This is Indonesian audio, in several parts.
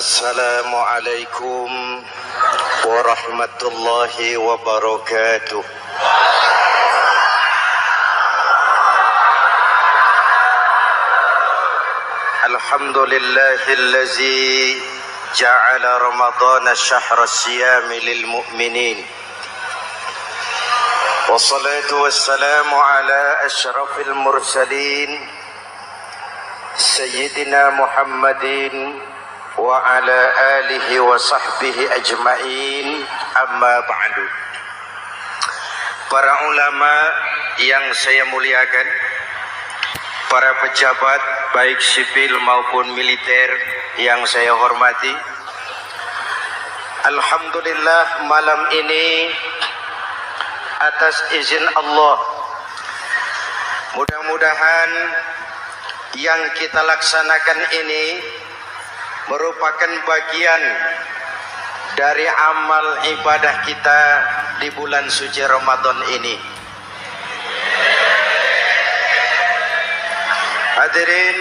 Assalamualaikum warahmatullahi wabarakatuh. Alhamdulillahillazi ja'ala ramadhana syahra siyami lil mu'minin. Wassalatu wassalamu ala asyrafil mursalin Sayyidina Muhammadin wa ala alihi wa sahbihi ajma'in, amma ba'du. Para ulama yang saya muliakan, para pejabat baik sipil maupun militer yang saya hormati, alhamdulillah malam ini atas izin Allah, mudah-mudahan yang kita laksanakan ini merupakan bagian dari amal ibadah kita di bulan suci Ramadan ini. Hadirin,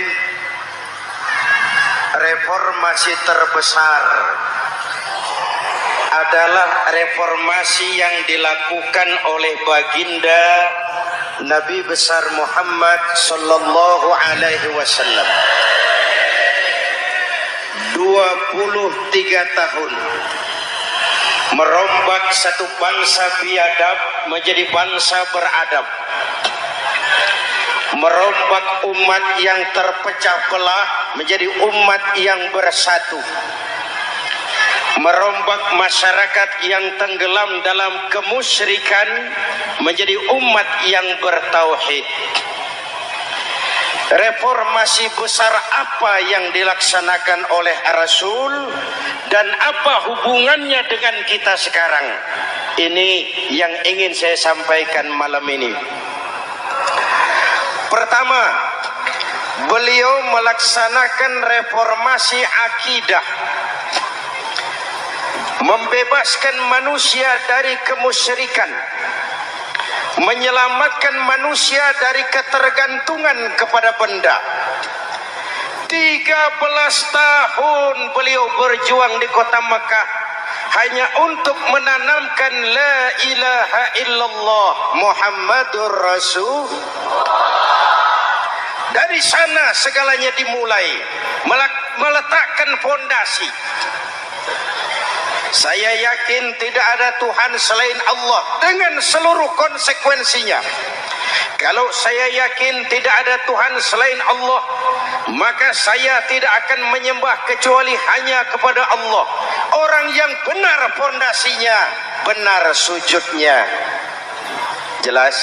reformasi terbesar adalah reformasi yang dilakukan oleh baginda Nabi besar Muhammad sallallahu alaihi wasallam. 23 tahun merombak satu bangsa biadab menjadi bangsa beradab, merombak umat yang terpecah belah menjadi umat yang bersatu, merombak masyarakat yang tenggelam dalam kemusyrikan menjadi umat yang bertauhid. Reformasi besar apa yang dilaksanakan oleh Rasul dan apa hubungannya dengan kita sekarang? Ini yang ingin saya sampaikan malam ini. Pertama, beliau melaksanakan reformasi akidah, membebaskan manusia dari kemusyrikan, menyelamatkan manusia dari ketergantungan kepada benda. 13 tahun beliau berjuang di kota Makkah hanya untuk menanamkan la ilaha illallah Muhammadur Rasul. Dari sana segalanya dimulai, meletakkan fondasi. Saya yakin tidak ada Tuhan selain Allah dengan seluruh konsekuensinya. Kalau saya yakin tidak ada Tuhan selain Allah, maka saya tidak akan menyembah kecuali hanya kepada Allah. Orang yang benar fondasinya, benar sujudnya. Jelas?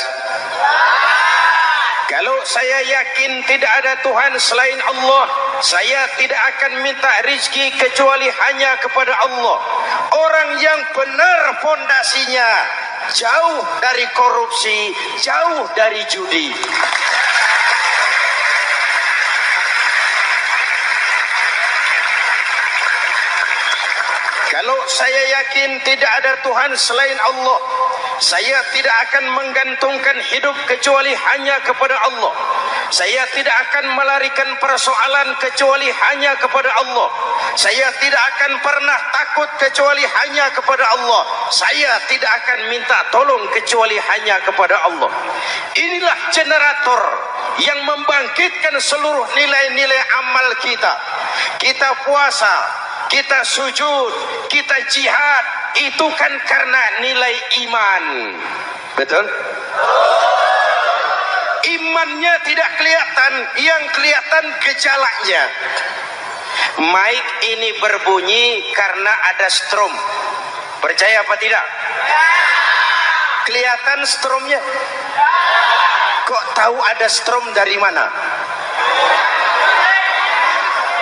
Kalau saya yakin tidak ada Tuhan selain Allah, saya tidak akan minta rizki kecuali hanya kepada Allah. Orang yang benar fondasinya, jauh dari korupsi, jauh dari judi. Kalau saya yakin tidak ada Tuhan selain Allah, saya tidak akan menggantungkan hidup kecuali hanya kepada Allah. Saya tidak akan melarikan persoalan kecuali hanya kepada Allah. Saya tidak akan pernah takut kecuali hanya kepada Allah. Saya tidak akan minta tolong kecuali hanya kepada Allah. Inilah generator yang membangkitkan seluruh nilai-nilai amal kita. Kita puasa, kita sujud, kita jihad, itu kan karena nilai iman. Betul? Imannya tidak kelihatan, yang kelihatan gejalanya. Mic ini berbunyi karena ada strom. Percaya apa tidak? Kelihatan stromnya? Kok tahu ada strom dari mana?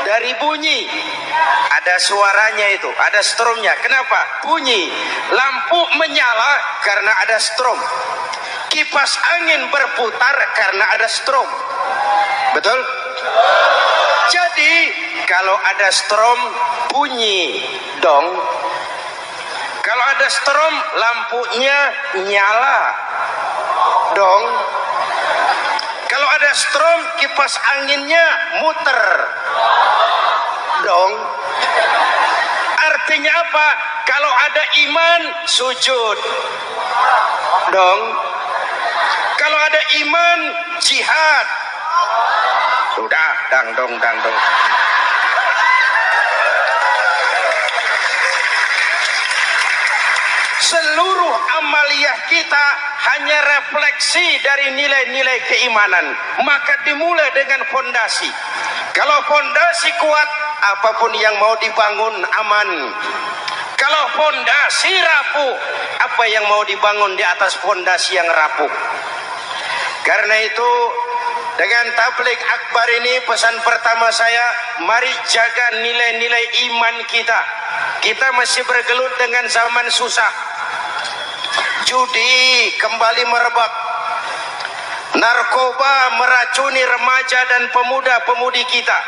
Dari bunyi. Ada suaranya itu, ada stromnya. Kenapa? Bunyi. Lampu menyala karena ada strom. Kipas angin berputar karena ada strom. Betul? Jadi kalau ada strom bunyi dong. Kalau ada strom lampunya nyala dong. Kalau ada strom kipas anginnya muter dong. Artinya apa? Kalau ada iman sujud dong. Kalau ada iman jihad. Sudah dang dong. Seluruh amaliyah kita hanya refleksi dari nilai-nilai keimanan. Maka dimulai dengan fondasi. Kalau fondasi kuat, apapun yang mau dibangun aman. Kalau fondasi rapuh, apa yang mau dibangun di atas fondasi yang rapuh? Karena itu, dengan tabligh akbar ini pesan pertama saya, mari jaga nilai-nilai iman kita. Kita masih bergelut dengan zaman susah. Judi kembali merebak. Narkoba meracuni remaja dan pemuda-pemudi kita.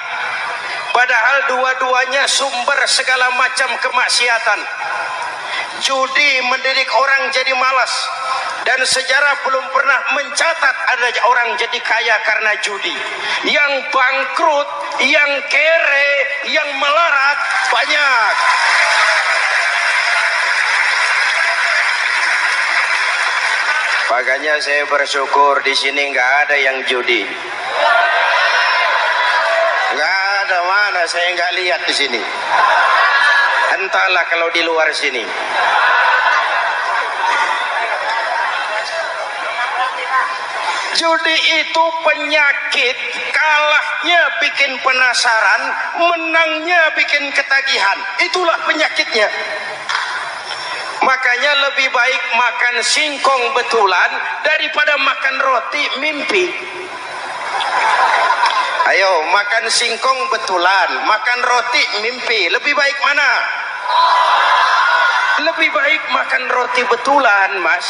Padahal dua-duanya sumber segala macam kemaksiatan. Judi mendidik orang jadi malas. Dan sejarah belum pernah mencatat ada orang jadi kaya karena judi. Yang bangkrut, yang kere, yang melarat banyak. Makanya saya bersyukur di sini nggak ada yang judi. Nggak ada, mana saya nggak lihat di sini. Entahlah kalau di luar sini. Judi itu penyakit, kalahnya bikin penasaran, menangnya bikin ketagihan. Itulah penyakitnya. Makanya lebih baik makan singkong betulan daripada makan roti mimpi. Ayo makan singkong betulan, makan roti mimpi. Lebih baik mana? Lebih baik makan roti betulan, Mas.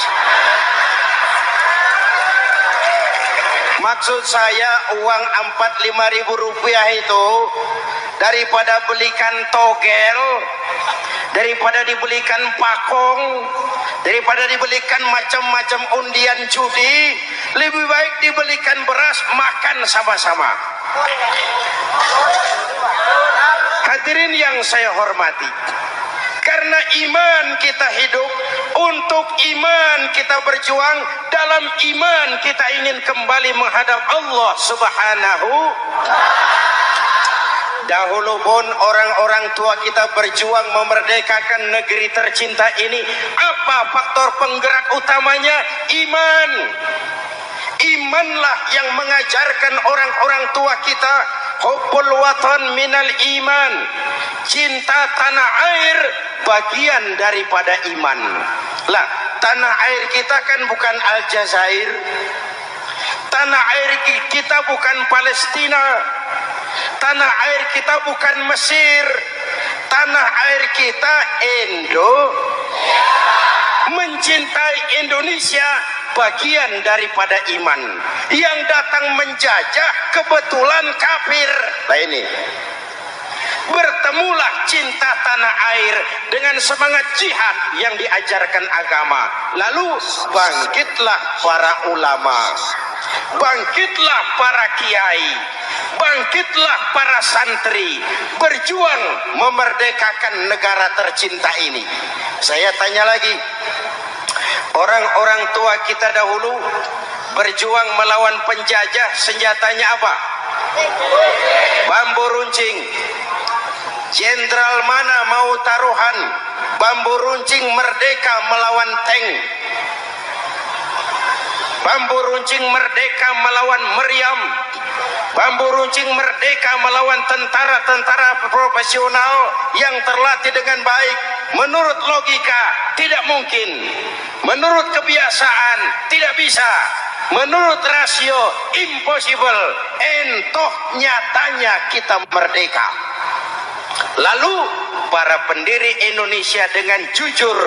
Maksud saya uang 4-5 ribu rupiah itu daripada belikan togel, daripada dibelikan pakong, daripada dibelikan macam-macam undian judi, lebih baik dibelikan beras, makan sama-sama. Hadirin yang saya hormati, karena iman kita hidup, untuk iman kita berjuang, dalam iman kita ingin kembali menghadap Allah Subhanahu. Dahulu pun orang-orang tua kita berjuang memerdekakan negeri tercinta ini. Apa faktor penggerak utamanya? Iman. Imanlah yang mengajarkan orang-orang tua kita hubbul watan minal iman. Cinta tanah air bagian daripada iman. Lah, tanah air kita kan bukan Aljazair. Tanah air kita bukan Palestina. Tanah air kita bukan Mesir. Tanah air kita mencintai Indonesia bagian daripada iman. Yang datang menjajah kebetulan kafir. Nah ini, bertemulah cinta tanah air dengan semangat jihad yang diajarkan agama. Lalu bangkitlah para ulama, bangkitlah para kiai, bangkitlah para santri, berjuang memerdekakan negara tercinta ini. Saya tanya lagi, orang-orang tua kita dahulu berjuang melawan penjajah, senjatanya apa? Bambu runcing. Jenderal mana mau taruhan bambu runcing merdeka melawan tank? Bambu runcing merdeka melawan meriam. Bambu runcing merdeka melawan tentara-tentara profesional yang terlatih dengan baik. Menurut logika tidak mungkin. Menurut kebiasaan tidak bisa. Menurut rasio impossible. Entoh nyatanya kita merdeka. Lalu para pendiri Indonesia dengan jujur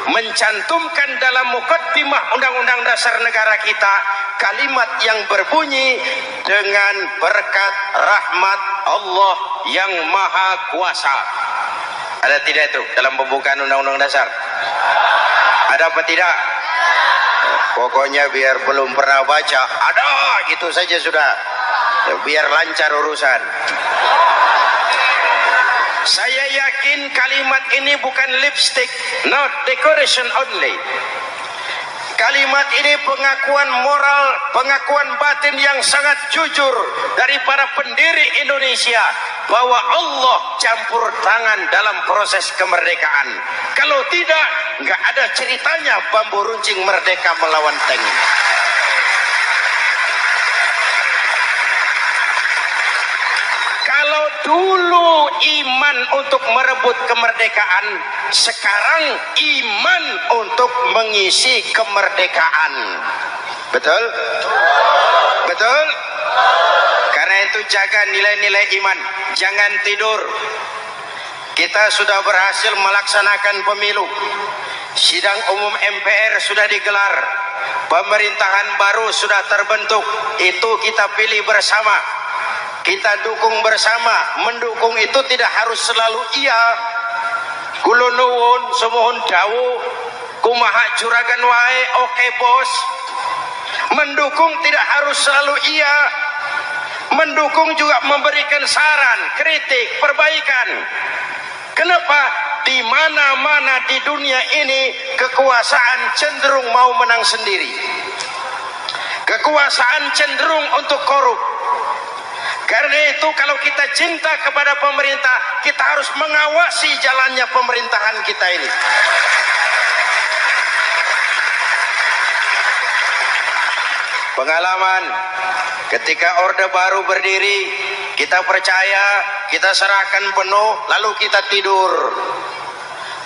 mencantumkan dalam mukaddimah Undang-Undang Dasar Negara kita kalimat yang berbunyi, dengan berkat rahmat Allah yang Maha Kuasa. Ada tidak itu dalam pembukaan Undang-Undang Dasar? Ada apa tidak? Pokoknya biar belum pernah baca, ada, gitu saja sudah, biar lancar urusan. Saya yakin kalimat ini bukan lipstick, not decoration only. Kalimat ini pengakuan moral, pengakuan batin yang sangat jujur dari para pendiri Indonesia bahwa Allah campur tangan dalam proses kemerdekaan. Kalau tidak, nggak ada ceritanya bambu runcing merdeka melawan tank. Kalau dulu iman untuk merebut kemerdekaan, sekarang iman untuk mengisi kemerdekaan. Betul? Betul? Karena itu jaga nilai-nilai iman, jangan tidur. Kita sudah berhasil melaksanakan pemilu. Sidang umum MPR sudah digelar. Pemerintahan baru sudah terbentuk. Itu kita pilih bersama. Kita dukung bersama. Mendukung itu tidak harus selalu iya. Kula nuwun semohon dawuh kumaha juragan wae oke bos. Mendukung tidak harus selalu iya. Mendukung juga memberikan saran, kritik, perbaikan. Kenapa? Di mana-mana di dunia ini kekuasaan cenderung mau menang sendiri. Kekuasaan cenderung untuk korup. Karena itu kalau kita cinta kepada pemerintah, kita harus mengawasi jalannya pemerintahan kita ini. Pengalaman ketika Orde Baru berdiri, kita percaya, kita serahkan penuh, lalu kita tidur.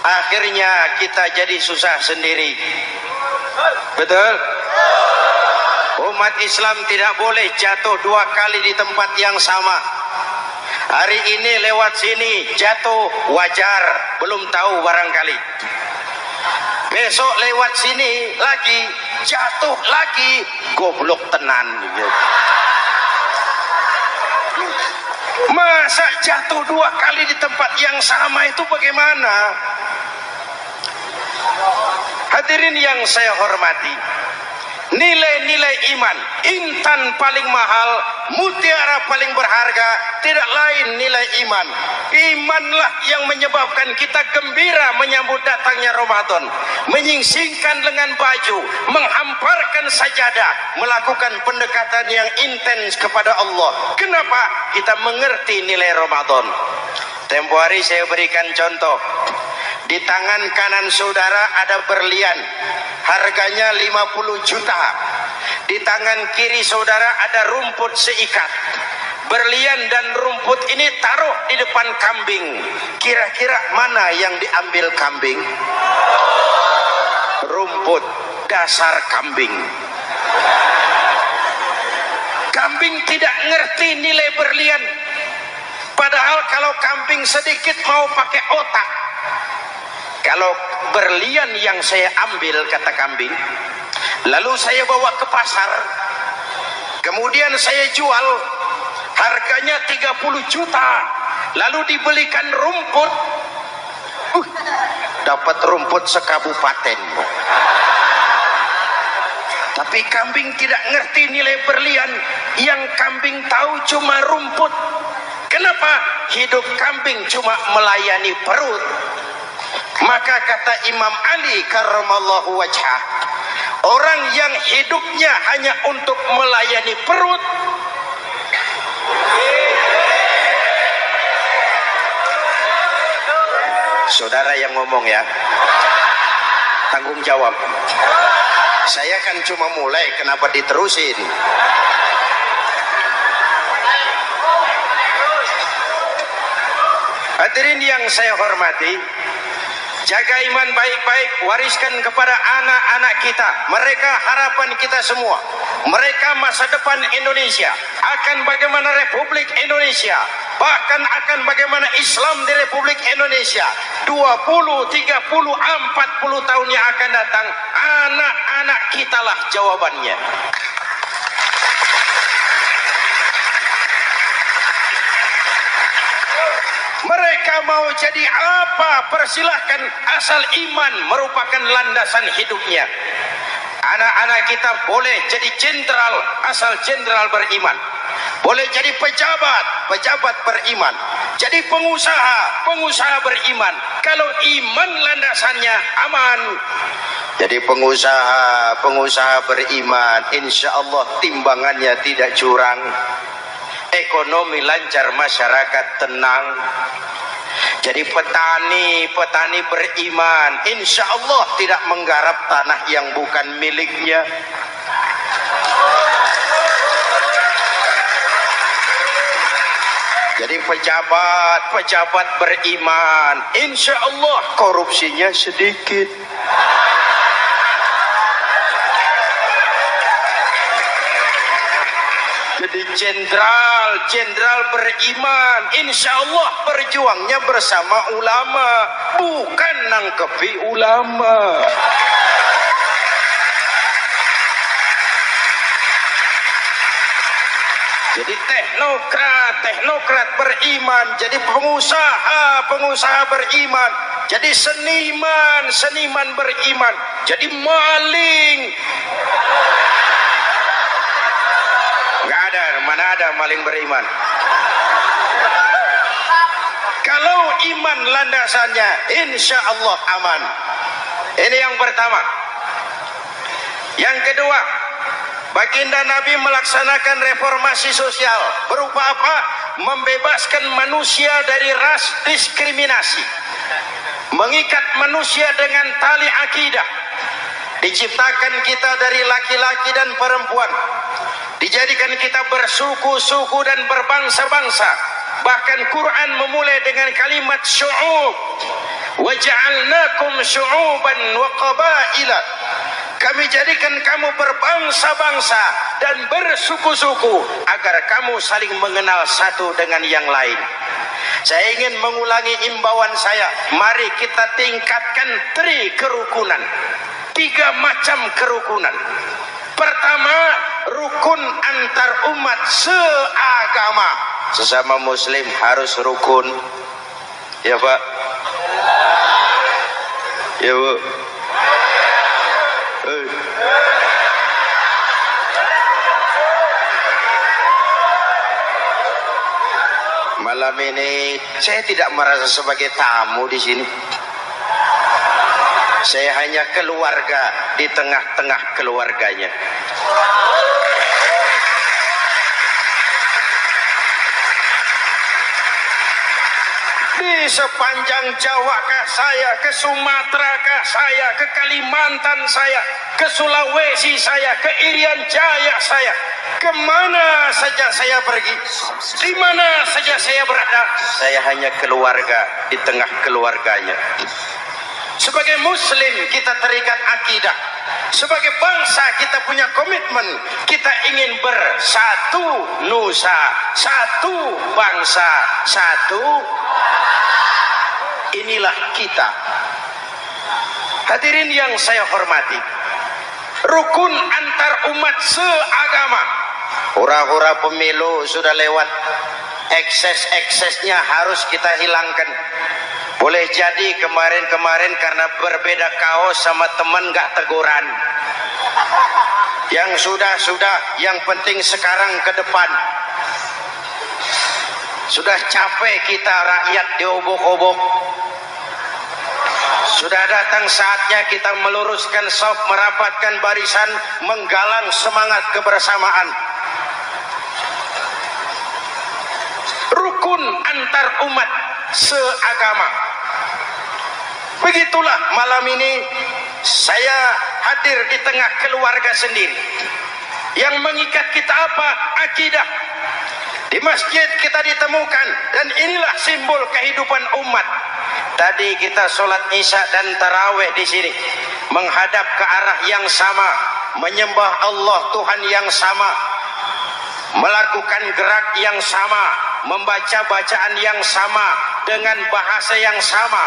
Akhirnya kita jadi susah sendiri. Betul? Umat Islam tidak boleh jatuh dua kali di tempat yang sama. Hari ini lewat sini jatuh wajar, belum tahu barangkali. Besok lewat sini lagi jatuh lagi, goblok tenan. Masa jatuh dua kali di tempat yang sama itu bagaimana? Hadirin yang saya hormati, nilai-nilai iman, intan paling mahal, mutiara paling berharga, tidak lain nilai iman. Imanlah yang menyebabkan kita gembira menyambut datangnya Ramadan, menyingsingkan lengan baju, menghamparkan sajadah, melakukan pendekatan yang intens kepada Allah. Kenapa? Kita mengerti nilai Ramadan. Tempo hari saya berikan contoh. Di tangan kanan saudara ada berlian, harganya 50 juta. Di tangan kiri saudara ada rumput seikat. Berlian dan rumput ini taruh di depan kambing. Kira-kira mana yang diambil kambing? Rumput, dasar kambing. Kambing tidak ngerti nilai berlian. Padahal kalau kambing sedikit mau pakai otak. Kalau berlian yang saya ambil, kata kambing, lalu saya bawa ke pasar, kemudian saya jual, harganya 30 juta, lalu dibelikan rumput, dapat rumput sekabupaten. Tapi kambing tidak ngerti nilai berlian, yang kambing tahu cuma rumput. Kenapa? Hidup kambing cuma melayani perut. Maka kata Imam Ali karramallahu wajhah, orang yang hidupnya hanya untuk melayani perut, saudara yang ngomong ya, tanggung jawab. Saya kan cuma mulai, kenapa diterusin? Hadirin yang saya hormati, jaga iman baik-baik, wariskan kepada anak-anak kita. Mereka harapan kita semua. Mereka masa depan Indonesia. Akan bagaimana Republik Indonesia bahkan akan bagaimana Islam di Republik Indonesia 20, 30, 40 tahun yang akan datang, anak-anak kitalah jawabannya. Mereka mau jadi apa, persilahkan, asal iman merupakan landasan hidupnya. Anak-anak kita boleh jadi jenderal asal jenderal beriman, boleh jadi pejabat, pejabat beriman, jadi pengusaha, pengusaha beriman. Kalau iman landasannya aman, jadi pengusaha, pengusaha beriman, insya Allah timbangannya tidak curang, ekonomi lancar, masyarakat tenang. Jadi petani, petani beriman, insya Allah tidak menggarap tanah yang bukan miliknya. Jadi pejabat, pejabat beriman, insya Allah korupsinya sedikit. Jadi jenderal, jenderal beriman, insya Allah berjuangnya bersama ulama, bukan nangkepi ulama. Jadi teknokrat, teknokrat beriman, jadi pengusaha, pengusaha beriman, jadi seniman, seniman beriman, jadi maling. Nggak ada, mana ada maling beriman. Kalau iman landasannya, insya Allah aman. Ini yang pertama. Yang kedua, baginda Nabi melaksanakan reformasi sosial. Berupa apa? Membebaskan manusia dari ras diskriminasi, mengikat manusia dengan tali akidah. Diciptakan kita dari laki-laki dan perempuan, dijadikan kita bersuku-suku dan berbangsa-bangsa. Bahkan Quran memulai dengan kalimat syu'ub, wa ja'alnakum syu'uban wa qabaila. Kami jadikan kamu berbangsa-bangsa dan bersuku-suku agar kamu saling mengenal satu dengan yang lain. Saya ingin mengulangi imbauan saya, mari kita tingkatkan kerukunan. 3 macam kerukunan. Pertama, rukun antar umat seagama. Sesama muslim harus rukun. Ya Pak? Ya Bu? Malam ini saya tidak merasa sebagai tamu di sini. Saya hanya keluarga di tengah-tengah keluarganya. Di sepanjang Jawa kah saya, ke Sumatera kah saya, ke Kalimantan saya, ke Sulawesi saya, ke Irian Jaya saya, kemana saja saya pergi, di mana saja saya berada, saya hanya keluarga di tengah keluarganya. Sebagai muslim kita terikat akidah, sebagai bangsa kita punya komitmen, kita ingin bersatu nusa, satu bangsa, satu. Inilah kita. Hadirin yang saya hormati, rukun antar umat seagama. Hura-hura pemilu sudah lewat, ekses-eksesnya harus kita hilangkan. Boleh jadi kemarin-kemarin karena berbeda kaos sama teman gak teguran. Yang sudah-sudah, yang penting sekarang ke depan. Sudah capek kita rakyat diobok-obok. Sudah datang saatnya kita meluruskan saf, merapatkan barisan, menggalang semangat kebersamaan. Rukun antar umat seagama. Begitulah malam ini saya hadir di tengah keluarga sendiri. Yang mengikat kita apa? Akidah. Di masjid kita ditemukan, dan inilah simbol kehidupan umat. Tadi kita sholat isya dan tarawih di sini, menghadap ke arah yang sama, menyembah Allah Tuhan yang sama, melakukan gerak yang sama, membaca bacaan yang sama dengan bahasa yang sama.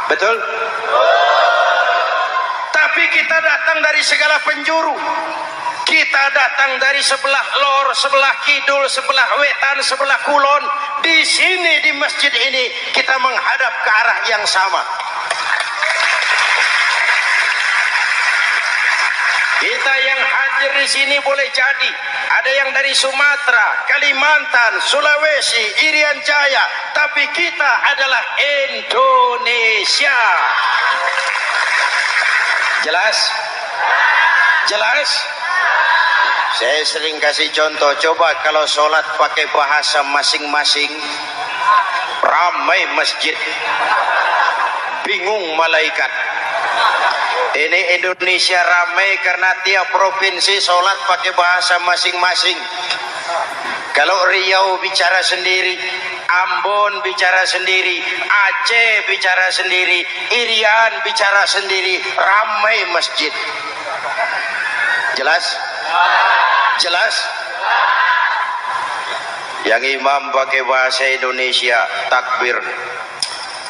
Betul? Tapi kita datang dari segala penjuru. Kita datang dari sebelah lor, sebelah kidul, sebelah wetan, sebelah kulon. Di sini di masjid ini kita menghadap ke arah yang sama. Kita yang hadir di sini boleh jadi ada yang dari Sumatera, Kalimantan, Sulawesi, Irian Jaya, tapi kita adalah Indonesia. Jelas? Jelas? Saya sering kasih contoh, coba kalau sholat pakai bahasa masing-masing, ramai masjid, bingung malaikat. Ini Indonesia ramai karena tiap provinsi sholat pakai bahasa masing-masing. Kalau Riau bicara sendiri, Ambon bicara sendiri, Aceh bicara sendiri, Irian bicara sendiri, ramai masjid. Jelas? Jelas? Yang imam pakai bahasa Indonesia, takbir,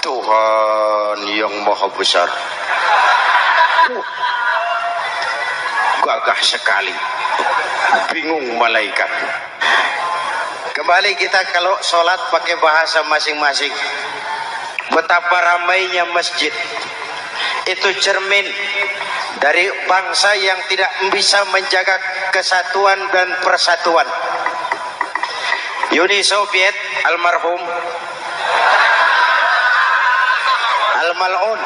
Tuhan yang maha besar. Gagah sekali, bingung malaikat. Kembali kita kalau sholat pakai bahasa masing-masing. Betapa ramainya masjid. Itu cermin dari bangsa yang tidak bisa menjaga kesatuan dan persatuan. Uni Soviet almarhum al-mal'un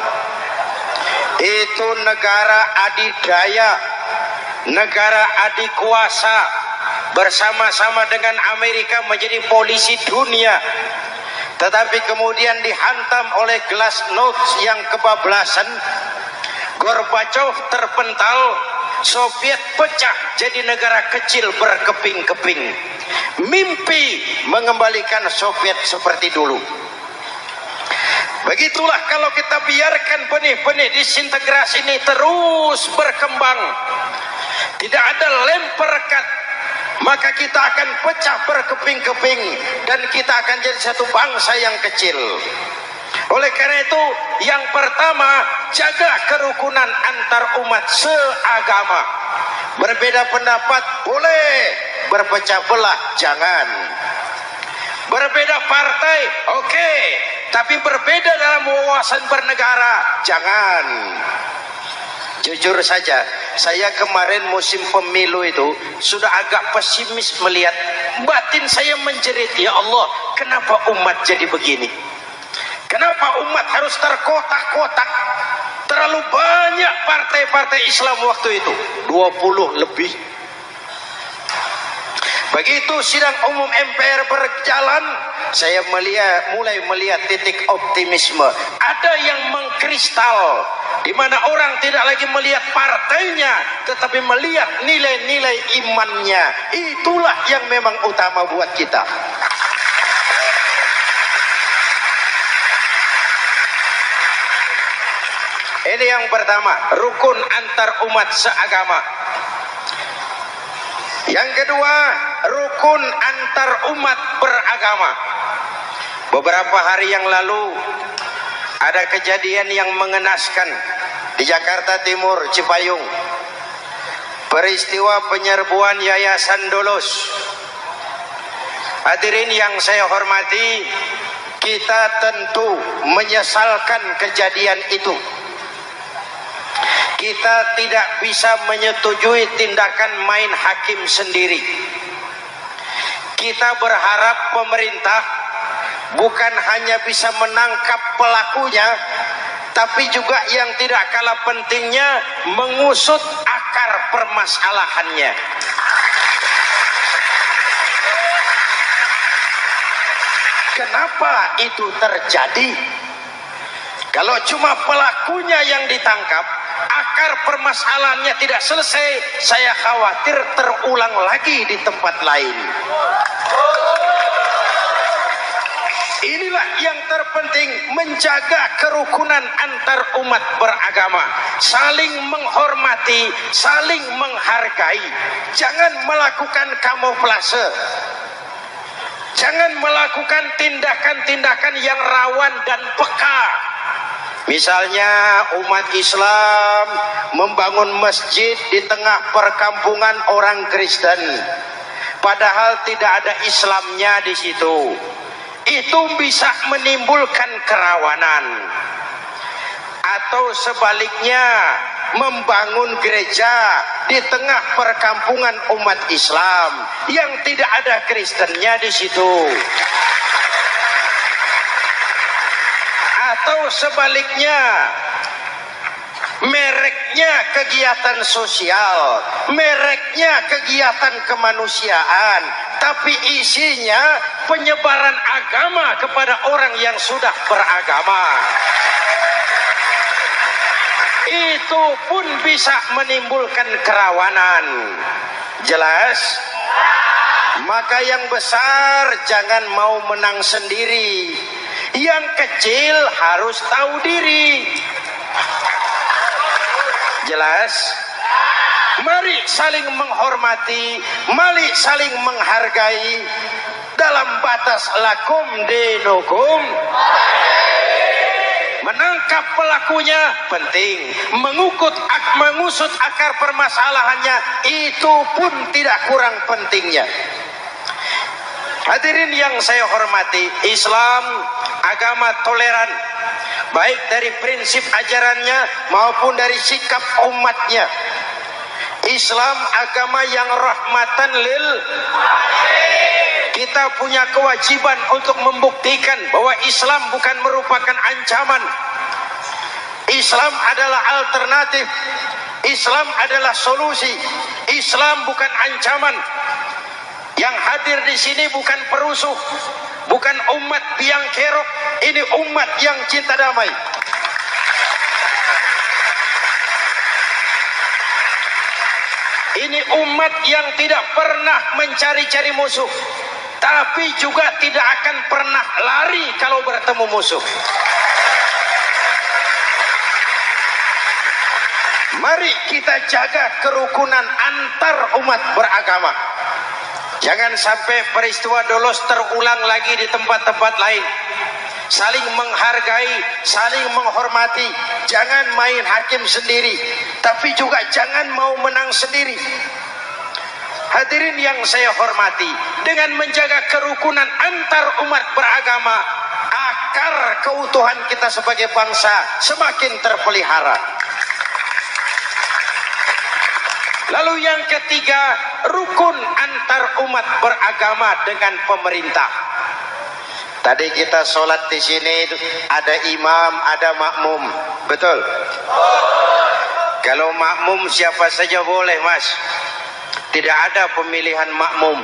itu negara adidaya, negara adikuasa, bersama-sama dengan Amerika menjadi polisi dunia. Tetapi kemudian dihantam oleh glasnost yang kebablasan. Gorbachev terpental, Soviet pecah jadi negara kecil berkeping-keping. Mimpi mengembalikan Soviet seperti dulu. Begitulah kalau kita biarkan benih-benih disintegrasi ini terus berkembang, tidak ada lem perekat, maka kita akan pecah berkeping-keping dan kita akan jadi satu bangsa yang kecil. Oleh karena itu, yang pertama, jaga kerukunan antar umat seagama. Berbeda pendapat boleh, berpecah belah jangan. Berbeda partai oke, tapi berbeda dalam wawasan bernegara jangan. Jujur saja, saya kemarin musim pemilu itu sudah agak pesimis melihat, batin saya menjerit, ya Allah, kenapa umat jadi begini? Kenapa umat harus terkotak-kotak? Terlalu banyak partai-partai Islam waktu itu, 20 lebih. Begitu sidang umum MPR berjalan, saya mulai melihat titik optimisme. Ada yang mengkristal, di mana orang tidak lagi melihat partainya, tetapi melihat nilai-nilai imannya. Itulah yang memang utama buat kita. Ini yang pertama, rukun antar umat seagama. Yang kedua, rukun antar umat beragama. Beberapa hari yang lalu ada kejadian yang mengenaskan di Jakarta Timur, Cipayung. Peristiwa penyerbuan Yayasan Dolos. Hadirin yang saya hormati, kita tentu menyesalkan kejadian itu. Kita tidak bisa menyetujui tindakan main hakim sendiri. Kita berharap pemerintah bukan hanya bisa menangkap pelakunya, tapi juga yang tidak kalah pentingnya mengusut akar permasalahannya. Kenapa itu terjadi? Kalau cuma pelakunya yang ditangkap, akar permasalahannya tidak selesai, saya khawatir terulang lagi di tempat lain. Inilah yang terpenting, menjaga kerukunan antar umat beragama, saling menghormati, saling menghargai. Jangan melakukan kamuflase, Jangan melakukan tindakan-tindakan yang rawan dan peka. Misalnya umat Islam membangun masjid di tengah perkampungan orang Kristen, padahal tidak ada Islamnya di situ. Itu bisa menimbulkan kerawanan. Atau sebaliknya, membangun gereja di tengah perkampungan umat Islam yang tidak ada Kristennya di situ. Atau sebaliknya, mereknya kegiatan sosial, mereknya kegiatan kemanusiaan, tapi isinya penyebaran agama kepada orang yang sudah beragama. Itu pun bisa menimbulkan kerawanan. Jelas? Maka yang besar jangan mau menang sendiri, yang kecil harus tahu diri. Jelas? Mari saling menghormati, mari saling menghargai dalam batas lakum dinukum. Menangkap pelakunya penting, mengusut akar permasalahannya itu pun tidak kurang pentingnya. Hadirin yang saya hormati, Islam agama toleran, baik dari prinsip ajarannya maupun dari sikap umatnya. Islam agama yang rahmatan lil. Kita punya kewajiban untuk membuktikan bahwa Islam bukan merupakan ancaman. Islam adalah alternatif. Islam adalah solusi. Islam bukan ancaman. Yang hadir di sini bukan perusuh, bukan umat biang kerok. Ini umat yang cinta damai. Ini umat yang tidak pernah mencari-cari musuh, tapi juga tidak akan pernah lari kalau bertemu musuh. Mari kita jaga kerukunan antar umat beragama. Jangan sampai peristiwa Dolos terulang lagi di tempat-tempat lain. Saling menghargai, saling menghormati. Jangan main hakim sendiri, tapi juga jangan mau menang sendiri. Hadirin yang saya hormati, dengan menjaga kerukunan antar umat beragama, akar keutuhan kita sebagai bangsa semakin terpelihara. Lalu yang ketiga, rukun antar umat beragama dengan pemerintah. Tadi kita sholat di sini ada imam, ada makmum, betul? Kalau makmum siapa saja boleh, Mas. Tidak ada pemilihan makmum.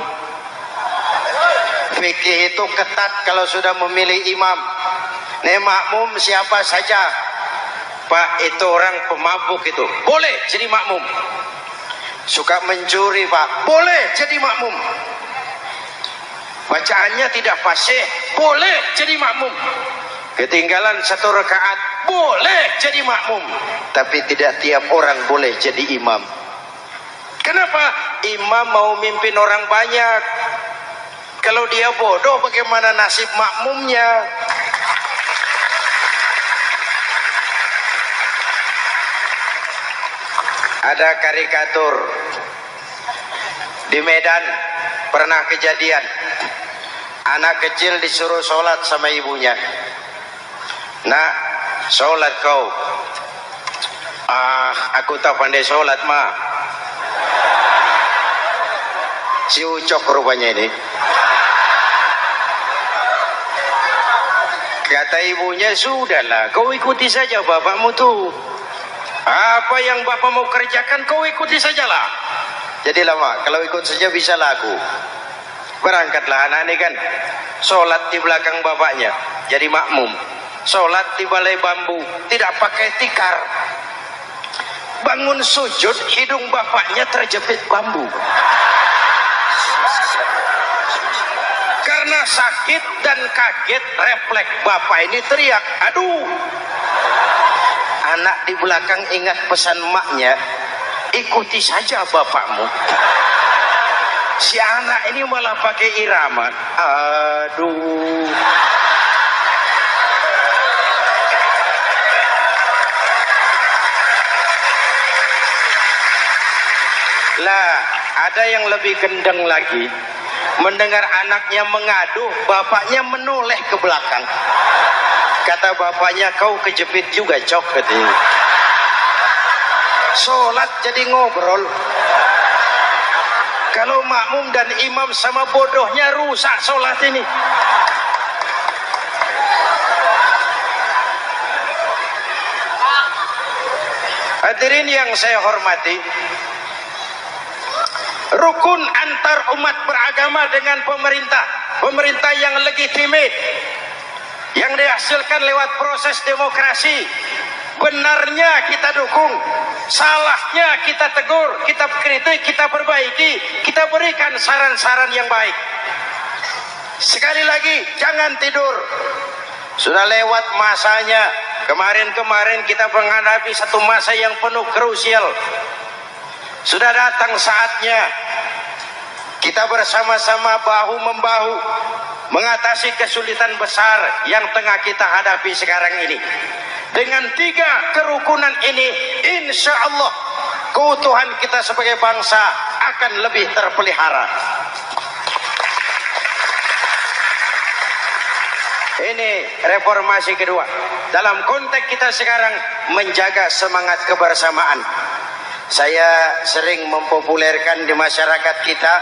Fikih itu ketat kalau sudah memilih imam. Nih makmum siapa saja. Pak, itu orang pemabuk itu, boleh jadi makmum. Suka mencuri, Pak, boleh jadi makmum. Bacaannya tidak fasih, boleh jadi makmum. Ketinggalan satu rakaat, boleh jadi makmum. Tapi tidak tiap orang boleh jadi imam. Kenapa? Imam mau mimpin orang banyak. Kalau dia bodoh, bagaimana nasib makmumnya? Ada karikatur di Medan, pernah kejadian. Anak kecil disuruh sholat sama ibunya. Nak, sholat kau. Aku tak pandai sholat, Ma. Si Ucok rupanya ini. Kata ibunya, sudahlah, kau ikuti saja bapakmu tuh. Apa yang bapak mau kerjakan, kau ikuti sajalah. Jadi lama, kalau ikut saja bisa laku. Berangkatlah anak ini kan, sholat di belakang bapaknya, jadi makmum. Sholat di balai bambu, tidak pakai tikar. Bangun sujud, hidung bapaknya terjepit bambu. Karena sakit dan kaget, refleks bapak ini teriak, aduh. Anak di belakang ingat pesan maknya, ikuti saja bapakmu. Si anak ini malah pakai irama. Aduh. Lah, ada yang lebih gendeng lagi. Mendengar anaknya mengadu, bapaknya menoleh ke belakang. Kata bapaknya, kau kejepit juga cok katanya. Sholat jadi ngobrol. Kalau makmum dan imam sama bodohnya, rusak sholat ini. Hadirin yang saya hormati, rukun antar umat beragama dengan pemerintah yang legitimate, yang dihasilkan lewat proses demokrasi, benarnya kita dukung, salahnya kita tegur, kita kritik, kita perbaiki, kita berikan saran-saran yang baik. Sekali lagi, jangan tidur. Sudah lewat masanya. Kemarin kita menghadapi satu masa yang penuh krusial. Sudah datang saatnya kita bersama-sama bahu-membahu mengatasi kesulitan besar yang tengah kita hadapi sekarang ini. Dengan 3 kerukunan ini, insya Allah keutuhan kita sebagai bangsa akan lebih terpelihara. Ini reformasi kedua. Dalam konteks kita sekarang menjaga semangat kebersamaan. Saya sering mempopulerkan di masyarakat kita,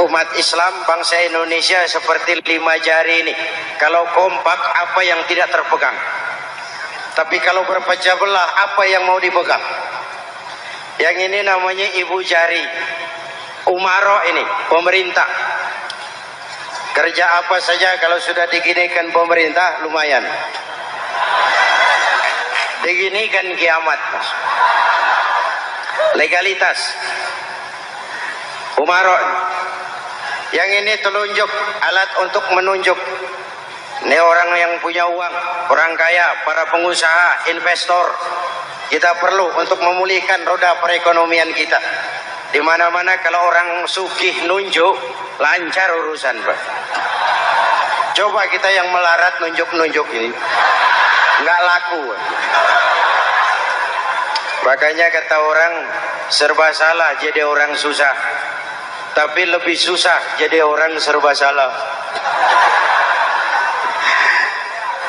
umat Islam bangsa Indonesia seperti 5 jari ini. Kalau kompak, apa yang tidak terpegang? Tapi kalau berpecah belah, apa yang mau dipegang? Yang ini namanya ibu jari. Umaro ini, pemerintah. Kerja apa saja kalau sudah diginikan pemerintah, lumayan. Diginikan kiamat. Legalitas. Umaro. Yang ini telunjuk, alat untuk menunjuk. Ini orang yang punya uang, orang kaya, para pengusaha, investor. Kita perlu untuk memulihkan roda perekonomian kita. Di mana-mana kalau orang sugih nunjuk, lancar urusan, Pak. Coba kita yang melarat nunjuk-nunjuk ini, nggak laku. Makanya kata orang, serba salah jadi orang susah, tapi lebih susah jadi orang serba salah.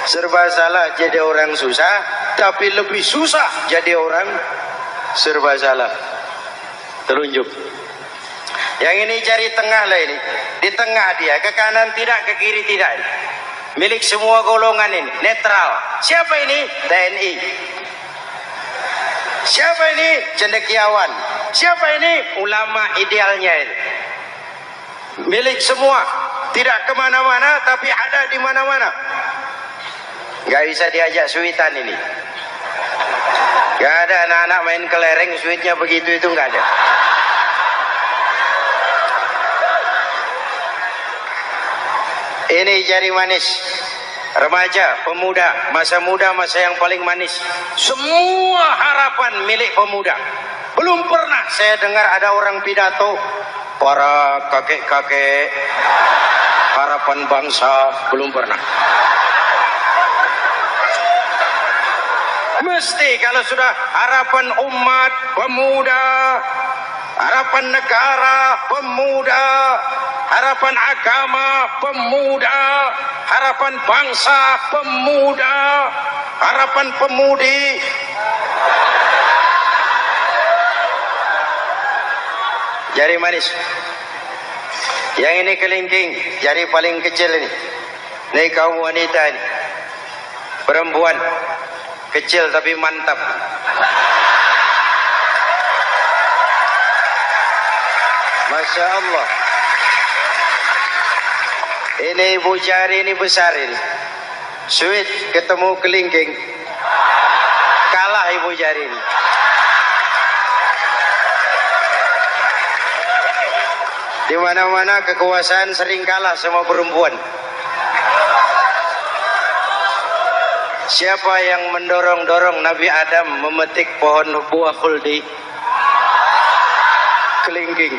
Serba salah jadi orang susah, tapi lebih susah jadi orang serba salah. Telunjuk. Yang ini cari tengah lah ini. Di tengah dia, ke kanan tidak, ke kiri tidak. Milik semua golongan ini, netral. Siapa ini? TNI. Siapa ini? Cendekiawan. Siapa ini? Ulama idealnya ini. Milik semua. Tidak kemana-mana, tapi ada di mana-mana. Gak bisa diajak suitan ini. Gak ada anak-anak main kelereng, suitnya begitu itu gak ada. Ini jari manis. Remaja, pemuda, masa muda, masa yang paling manis. Semua harapan milik pemuda. Belum pernah saya dengar ada orang pidato, para kakek-kakek, harapan bangsa, belum pernah. Mesti kalau sudah harapan umat, pemuda, harapan negara, pemuda, harapan agama, pemuda, harapan bangsa, pemuda, harapan pemudi. Jari manis. Yang ini kelingking, jari paling kecil ini. Ini kaum wanita ini. Perempuan. Kecil tapi mantap. Masya Allah. Ini ibu jari ini besar ini. Sweet ketemu kelingking. Kalah ibu jari ini. Di mana-mana kekuasaan sering kalah sama perempuan. Siapa yang mendorong-dorong Nabi Adam memetik pohon buah khuldi? Kelingking.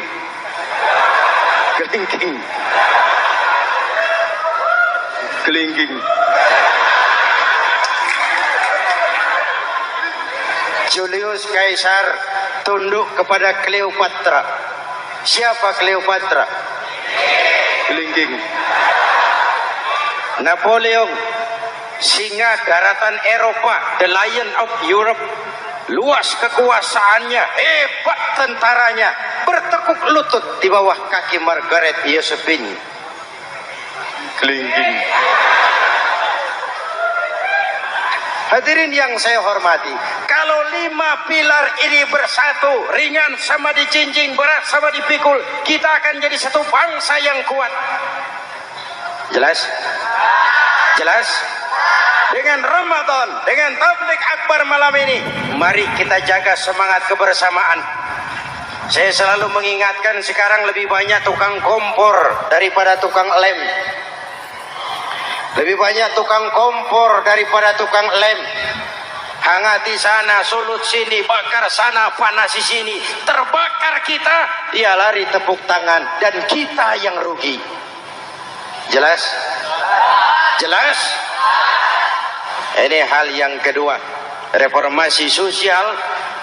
Kelingking. Kelingking. Julius Caesar tunduk kepada Cleopatra. Siapa Cleopatra? Kelingking. Napoleon, singa daratan Eropa, the Lion of Europe, luas kekuasaannya, hebat tentaranya, bertekuk lutut di bawah kaki Margaret Josephine. Kelingking. Hadirin yang saya hormati, kalau 5 pilar ini bersatu, ringan sama dijinjing, berat sama dipikul, kita akan jadi satu bangsa yang kuat. Jelas? Jelas? Dengan Ramadan, dengan tabligh akbar malam ini, mari kita jaga semangat kebersamaan. Saya selalu mengingatkan, sekarang lebih banyak tukang kompor daripada tukang lem. Lebih banyak tukang kompor daripada tukang lem. Hangati sana, sulut sini, bakar sana, panas di sini. Terbakar kita, dia lari tepuk tangan, dan kita yang rugi. Jelas? Jelas? Ini hal yang kedua. Reformasi sosial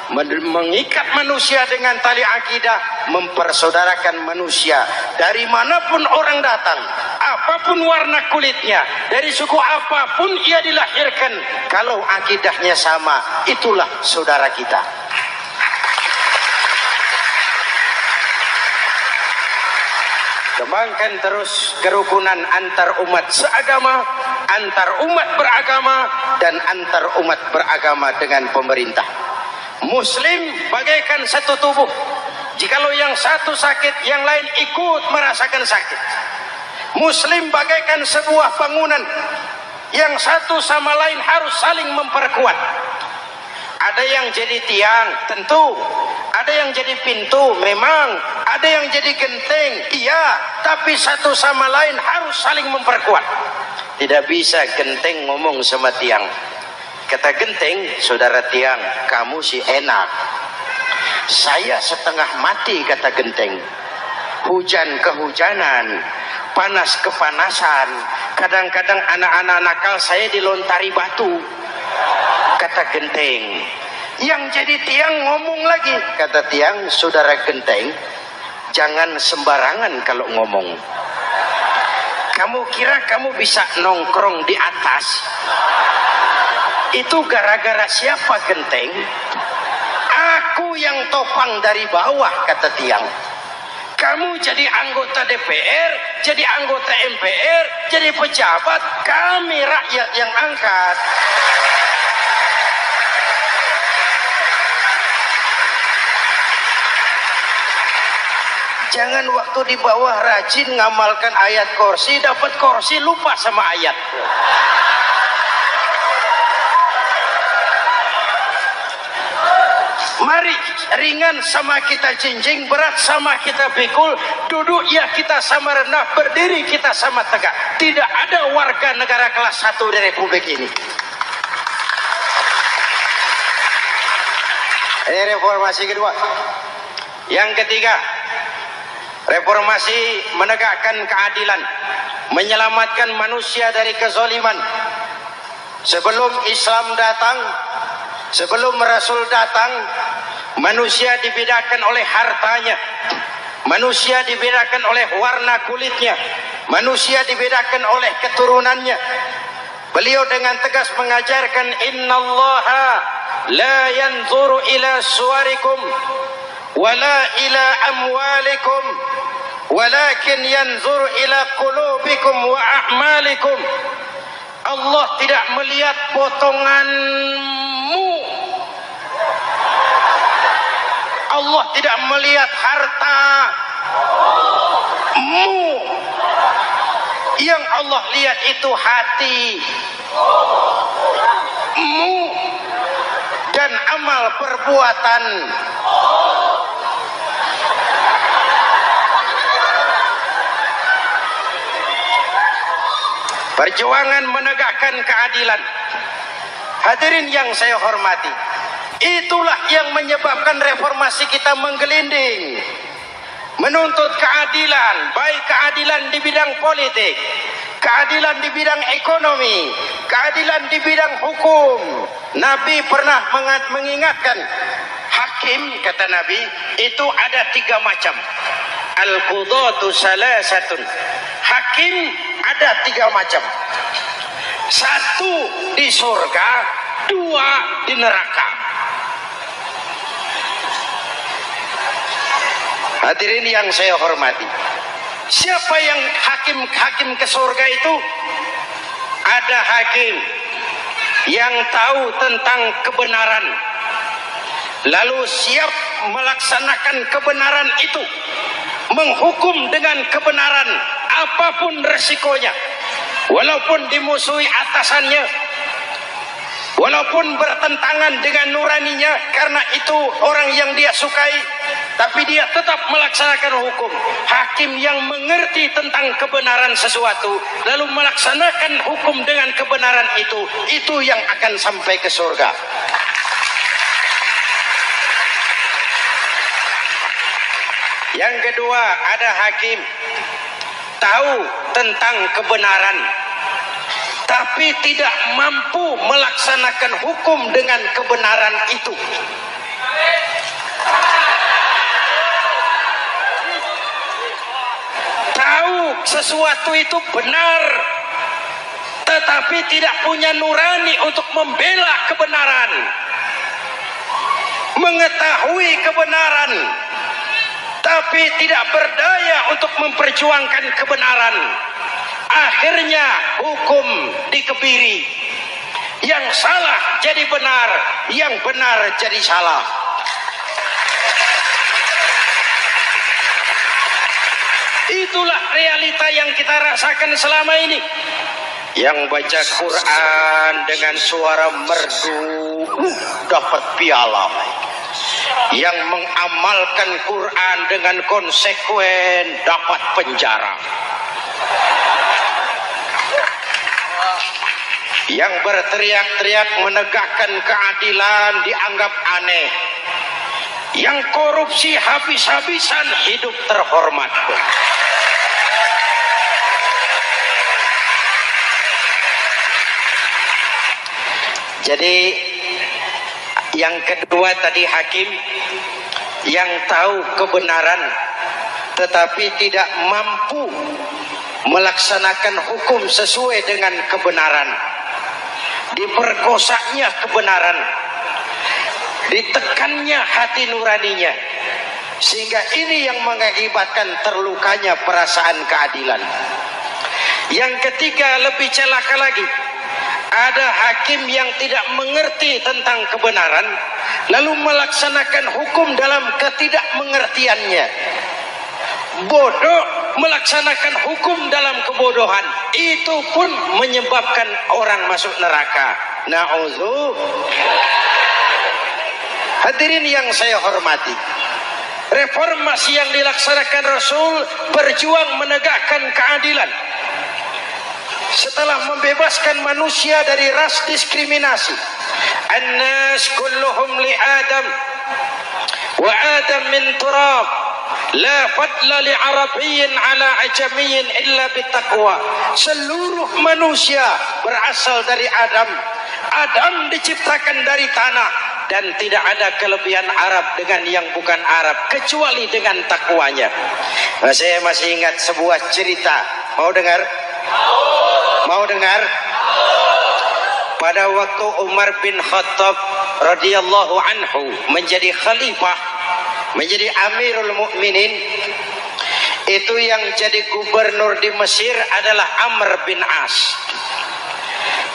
mengikat manusia dengan tali akidah, mempersaudarakan manusia dari manapun orang datang, apapun warna kulitnya, dari suku apapun ia dilahirkan, kalau akidahnya sama, itulah saudara kita. Kembangkan terus kerukunan antar umat seagama, antar umat beragama, dan antar umat beragama dengan pemerintah. Muslim bagaikan satu tubuh. Jikalau yang satu sakit, yang lain ikut merasakan sakit. Muslim bagaikan sebuah bangunan, yang satu sama lain harus saling memperkuat. Ada yang jadi tiang, tentu. Ada yang jadi pintu, memang. Ada yang jadi genteng, iya. Tapi satu sama lain harus saling memperkuat. Tidak bisa genteng ngomong sama tiang. Kata genteng, saudara tiang, kamu sih enak. Saya setengah mati, kata genteng. Hujan kehujanan, panas kepanasan. Kadang-kadang anak-anak nakal saya dilontari batu, kata genteng. Yang jadi tiang ngomong lagi, kata tiang, saudara genteng, jangan sembarangan kalau ngomong. Kamu kira kamu bisa nongkrong di atas? Itu gara-gara siapa, genteng? Aku yang topang dari bawah, kata tiang. Kamu jadi anggota DPR, jadi anggota MPR, jadi pejabat, kami rakyat yang angkat. Jangan waktu di bawah rajin ngamalkan ayat kursi, dapat kursi lupa sama ayat. Mari ringan sama kita jinjing, berat sama kita pikul, duduk ya kita sama rendah, berdiri kita sama tegak. Tidak ada warga negara kelas 1 di Republik ini. Ini reformasi kedua. Yang ketiga, reformasi menegakkan keadilan, menyelamatkan manusia dari kezaliman. Sebelum Islam datang, sebelum Rasul datang, manusia dibedakan oleh hartanya, manusia dibedakan oleh warna kulitnya, manusia dibedakan oleh keturunannya. Beliau dengan tegas mengajarkan, innallaha la yanzuru ila suwarikum wala ila amwalikum walakin yanzuru ila qulubikum wa a'malikum. Allah tidak melihat potonganmu, Allah tidak melihat hartamu. Yang Allah lihat itu hatimu dan amal perbuatan. Perjuangan menegakkan keadilan. Hadirin yang saya hormati, itulah yang menyebabkan reformasi kita menggelinding. menuntut keadilan, baik keadilan di bidang politik, keadilan di bidang ekonomi, keadilan di bidang hukum. Nabi pernah mengingatkan, hakim, kata Nabi, itu ada 3 macam. Al-qudatu salasatun. Hakim ada 3 macam. 1 di surga, 2 di neraka. Hadirin yang saya hormati, siapa yang hakim ke surga itu? Ada hakim yang tahu tentang kebenaran, lalu siap melaksanakan kebenaran itu, menghukum dengan kebenaran apapun resikonya, walaupun dimusuhi atasannya, walaupun bertentangan dengan nuraninya, karena itu orang yang dia sukai, tapi dia tetap melaksanakan hukum. Hakim yang mengerti tentang kebenaran sesuatu lalu melaksanakan hukum dengan kebenaran itu yang akan sampai ke surga. Yang kedua, ada hakim tahu tentang kebenaran tapi tidak mampu melaksanakan hukum dengan kebenaran itu. Tahu sesuatu itu benar tetapi tidak punya nurani untuk membela kebenaran, mengetahui kebenaran tapi tidak berdaya untuk memperjuangkan kebenaran. Akhirnya hukum dikebiri, yang salah jadi benar, yang benar jadi salah. Itulah realita yang kita rasakan selama ini. Yang baca Quran dengan suara merdu dapat piala, yang mengamalkan Quran dengan konsekuen dapat penjara, yang berteriak-teriak menegakkan keadilan dianggap aneh, yang korupsi habis-habisan hidup terhormat. Jadi yang kedua tadi hakim yang tahu kebenaran tetapi tidak mampu melaksanakan hukum sesuai dengan kebenaran. Diperkosanya kebenaran, ditekannya hati nuraninya, sehingga ini yang mengakibatkan terlukanya perasaan keadilan. Yang ketiga lebih celaka lagi, ada hakim yang tidak mengerti tentang kebenaran lalu melaksanakan hukum dalam ketidakmengertiannya. Bodoh melaksanakan hukum dalam kebodohan, itu pun menyebabkan orang masuk neraka. Na'udzubillah. Hadirin yang saya hormati, reformasi yang dilaksanakan Rasul berjuang menegakkan keadilan. Setelah membebaskan manusia dari ras diskriminasi, an-nas kulluhum li Adam wa Adam min turab, la fadla li Arabiyyin ala ajamiyyin illa bitaqwa. Seluruh manusia berasal dari Adam. Adam diciptakan dari tanah dan tidak ada kelebihan Arab dengan yang bukan Arab kecuali dengan takwanya. Saya masih ingat sebuah cerita. Mau dengar? Mau dengar? Pada waktu Umar bin Khattab radhiyallahu anhu menjadi khalifah, menjadi Amirul Mukminin, itu yang jadi gubernur di Mesir adalah Amr bin As.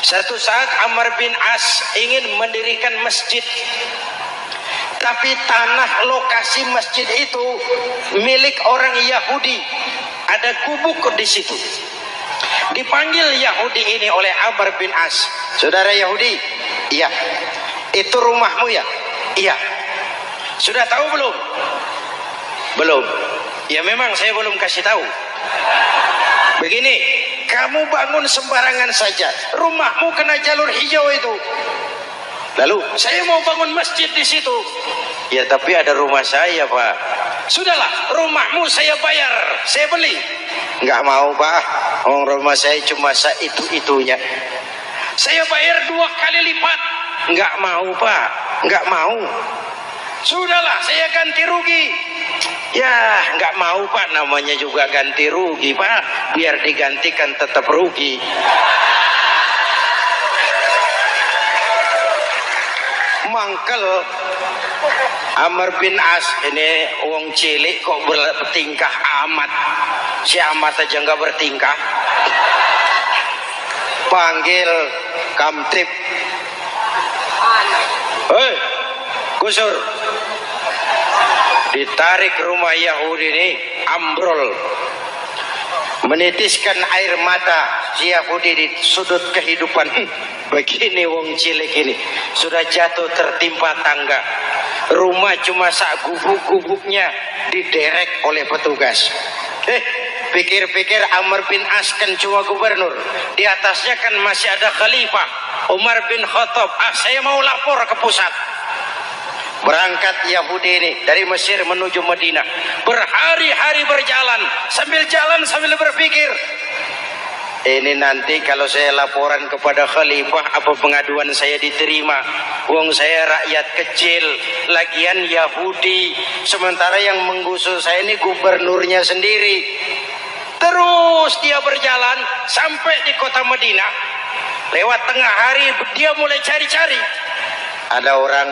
Satu saat Amr bin As ingin mendirikan masjid, tapi tanah lokasi masjid itu milik orang Yahudi, ada gubuk di situ. Dipanggil Yahudi ini oleh Amr bin As. Saudara Yahudi, iya. Itu rumahmu ya? Iya. Sudah tahu belum? Belum. Ya memang saya belum kasih tahu. Begini, kamu bangun sembarangan saja, rumahmu kena jalur hijau itu. Lalu saya mau bangun masjid di situ. Ya tapi ada rumah saya, Pak. Sudahlah, rumahmu saya bayar, saya beli. Nggak mau Pak, rumah saya cuma itu-itunya. Saya bayar 2 kali lipat. Nggak mau Pak, nggak mau. Sudahlah, saya ganti rugi. Ya, nggak mau Pak, namanya juga ganti rugi Pak. Biar digantikan tetap rugi. Mangkel Amr bin As ini wong cilik kok bertingkah amat. Si amat aja nggak bertingkah. Panggil Kamtib. Hei, Gusur. Ditarik rumah Yahudi ini, ambrol. Menitiskan air mata si Yahudi di sudut kehidupan. Begini wong cilik ini sudah jatuh tertimpa tangga. Rumah cuma sak gubuk-gubuknya diderek oleh petugas. Pikir-pikir Amr bin As kan cuma gubernur, di atasnya kan masih ada khalifah Umar bin Khattab. Saya mau lapor ke pusat. Berangkat Yahudi ini dari Mesir menuju Madinah. Berhari-hari berjalan, sambil jalan sambil berpikir, ini nanti kalau saya laporan kepada khalifah, apa pengaduan saya diterima? Wong saya rakyat kecil, lagian Yahudi, sementara yang menggusur saya ini gubernurnya sendiri. Terus dia berjalan sampai di kota Madinah. Lewat tengah hari dia mulai cari-cari. Ada orang,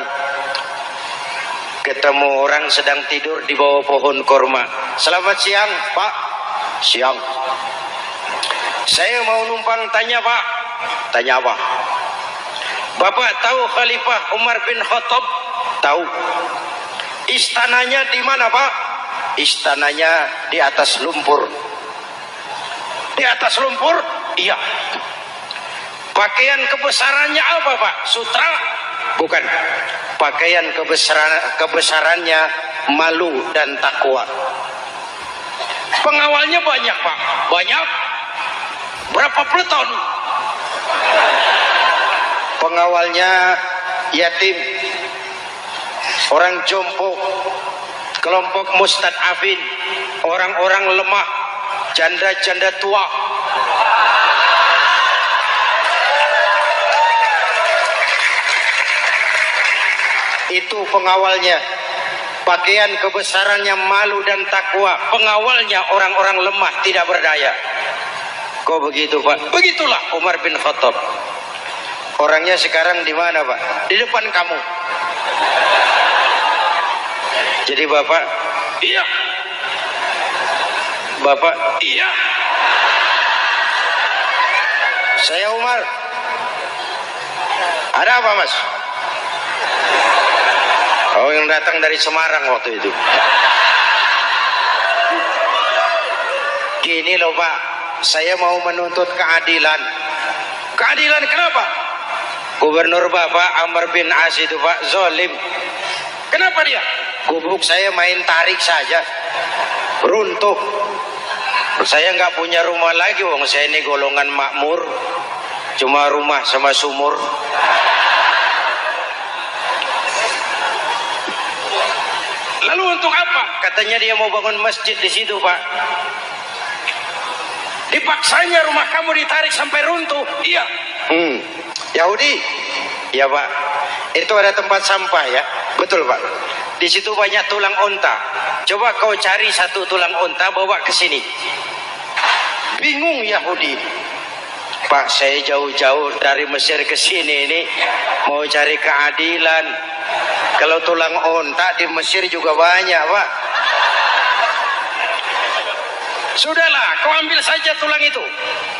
ketemu orang sedang tidur di bawah pohon korma. Selamat siang Pak. Siang. Saya mau numpang tanya Pak. Tanya apa? Bapak tahu Khalifah Umar bin Khattab? Tahu. Istananya di mana Pak? Istananya di atas lumpur. Di atas lumpur? Iya. Pakaian kebesarannya apa Pak? Sutra? Bukan. Pakaian kebesarannya malu dan takwa. Pengawalnya banyak Pak? Banyak. Berapa peleton? Pengawalnya yatim, orang jompo, kelompok mustad'afin, orang-orang lemah, janda-janda tua. Itu pengawalnya. Pakaian kebesarannya malu dan takwa. Pengawalnya orang-orang lemah tidak berdaya. Kok begitu Pak? Begitulah Umar bin Khattab. Orangnya sekarang di mana Pak? Di depan kamu. Jadi Bapak? Iya. Bapak? Iya. Saya Umar. Ada apa Mas? Oh, yang datang dari Semarang waktu itu. Gini loh Pak, saya mau menuntut keadilan. Keadilan kenapa? Gubernur Bapak Amr bin As itu Pak zalim. Kenapa dia? Gubuk saya main tarik saja, runtuh. Saya nggak punya rumah lagi, wong saya ini golongan makmur, cuma rumah sama sumur. Lalu untuk apa? Katanya dia mau bangun masjid di situ Pak. Dipaksanya rumah kamu ditarik sampai runtuh. Iya. Yahudi. Ya Pak. Itu ada tempat sampah ya. Betul Pak. Di situ banyak tulang onta. Coba kau cari satu tulang onta bawa ke sini. Bingung Yahudi. Pak, saya jauh-jauh dari Mesir ke sini ini mau cari keadilan. Kalau tulang onta di Mesir juga banyak Pak. Sudahlah, kau ambil saja tulang itu.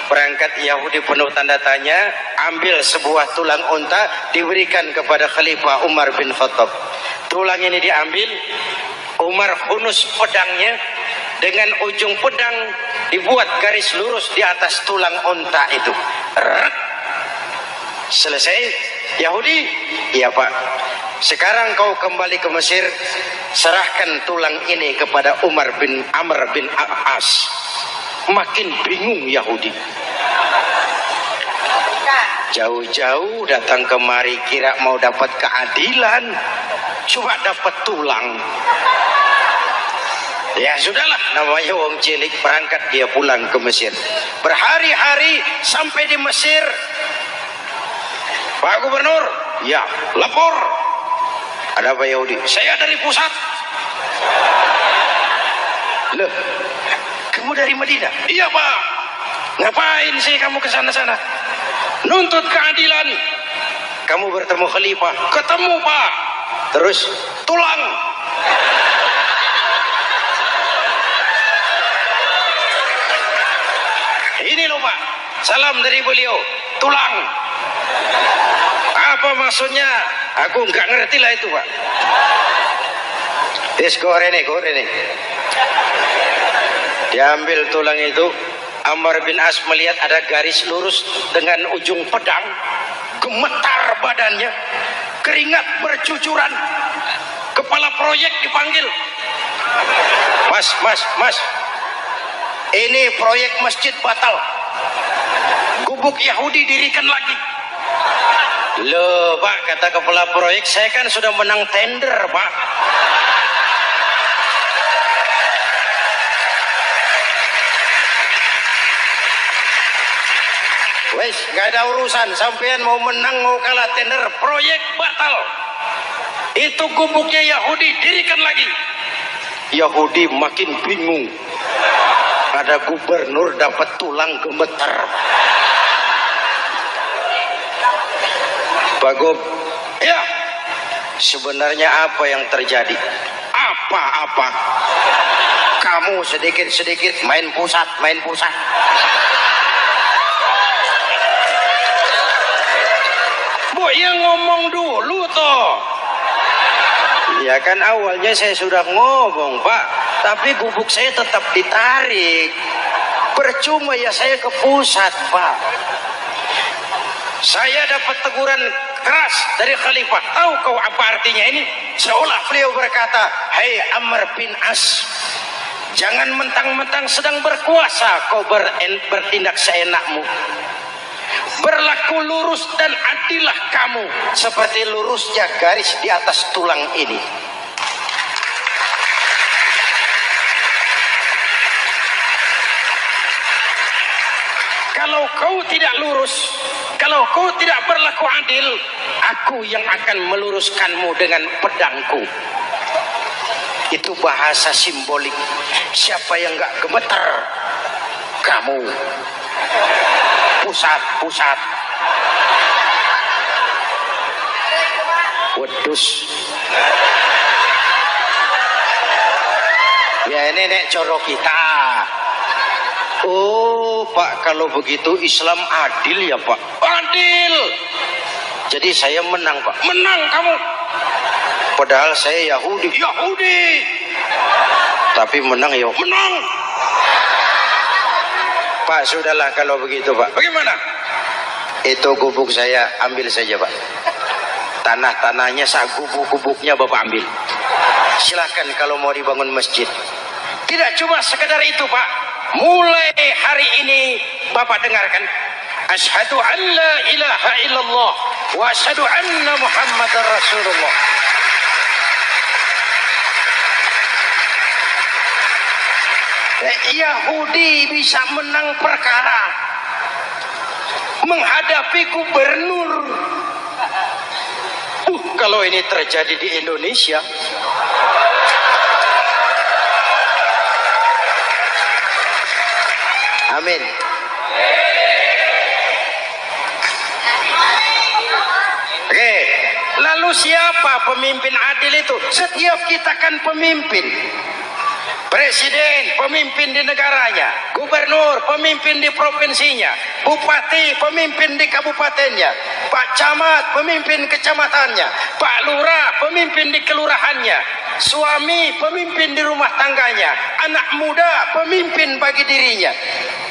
Berangkat Yahudi penuh tanda tanya, ambil sebuah tulang unta, diberikan kepada Khalifah Umar bin Khattab. Tulang ini diambil, Umar hunus pedangnya, dengan ujung pedang dibuat garis lurus di atas tulang unta itu. Selesai. Yahudi, iya Pak. Sekarang kau kembali ke Mesir, serahkan tulang ini kepada Umar bin Amr bin As. Makin bingung Yahudi. Jauh-jauh datang kemari kira mau dapat keadilan, coba dapat tulang. Ya sudahlah, namanya wong cilik, berangkat dia pulang ke Mesir. Berhari-hari sampai di Mesir. Pak Gubernur, ya lapor. Ada apa Yahudi? Saya dari pusat. Loh, kamu dari Madinah? Iya Pak. Ngapain sih kamu ke sana-sana? Nuntut keadilan. Kamu bertemu khalifah? Ketemu Pak. Terus tulang. Ini loh Pak, salam dari beliau, tulang. Apa maksudnya? Aku nggak ngerti lah itu Pak. Goreng. Diambil tulang itu. Amr bin As melihat ada garis lurus dengan ujung pedang. Gemetar badannya, keringat bercucuran. Kepala proyek dipanggil. Mas, ini proyek masjid batal. Gubuk Yahudi dirikan lagi. Loh Pak, kata kepala proyek, saya kan sudah menang tender Pak. Wes, gak ada urusan. Sampean mau menang mau kalah tender, proyek batal. Itu gubuknya Yahudi dirikan lagi. Yahudi makin bingung. Ada gubernur dapat tulang gemeter. Pak Gub, ya, sebenarnya apa yang terjadi? Apa-apa? Kamu sedikit-sedikit main pusat. Bu, yang ngomong dulu toh. Ya kan awalnya saya sudah ngomong Pak, tapi gubuk saya tetap ditarik. Percuma ya saya ke pusat Pak. Saya dapat teguran keras dari khalifah. Tahu kau apa artinya ini? Seolah beliau berkata, "Hei Amr bin As, jangan mentang-mentang sedang berkuasa kau bertindak seenakmu. Berlaku lurus dan adillah kamu seperti lurusnya garis di atas tulang ini." Kalau kau tidak lurus, kalau kau tidak berlaku adil, aku yang akan meluruskanmu dengan pedangku. Itu bahasa simbolik. Siapa yang gak gemeter? Kamu. Pusat. Wedus. Ya ini nek coro kita. Oh Pak, kalau begitu Islam adil ya Pak? Adil. Jadi saya menang Pak? Menang kamu. Padahal saya Yahudi. Tapi menang ya? Menang. Pak, sudahlah kalau begitu Pak. Bagaimana? Itu gubuk saya ambil saja Pak. Tanah-tanahnya gubuk-gubuknya Bapak ambil. Silahkan kalau mau dibangun masjid. Tidak cuma sekedar itu Pak. Mulai hari ini Bapak dengarkan, asyhadu an la ilaha illallah wa asyhadu anna Muhammadar Rasulullah. Yahudi bisa menang perkara menghadapi gubernur. Kalau ini terjadi di Indonesia, amin. Oke, lalu siapa pemimpin adil itu? Setiap kita kan pemimpin. Presiden pemimpin di negaranya, gubernur pemimpin di provinsinya, bupati pemimpin di kabupatennya, Pak Camat pemimpin kecamatannya, Pak Lurah pemimpin di kelurahannya, suami pemimpin di rumah tangganya, anak muda pemimpin bagi dirinya.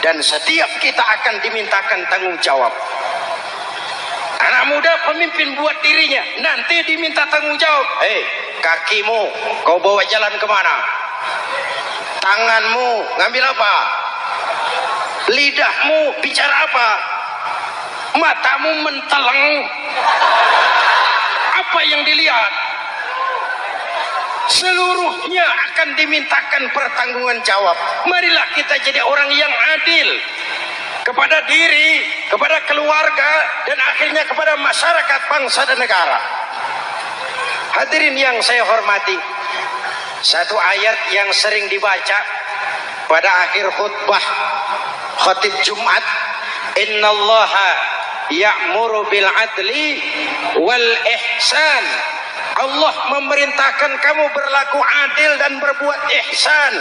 Dan setiap kita akan dimintakan tanggung jawab. Anak muda pemimpin buat dirinya, nanti diminta tanggung jawab. Hei, kakimu kau bawa jalan kemana? Tanganmu ngambil apa? Lidahmu bicara apa? Matamu menteleng. Apa yang dilihat? seluruhnya akan dimintakan pertanggungan jawab. Marilah kita jadi orang yang adil kepada diri, kepada keluarga, dan akhirnya kepada masyarakat, bangsa dan negara. Hadirin yang saya hormati, satu ayat yang sering dibaca pada akhir khutbah khatib Jumat, innallaha ya'muru bil adli wal ihsan. Allah memerintahkan kamu berlaku adil dan berbuat ihsan.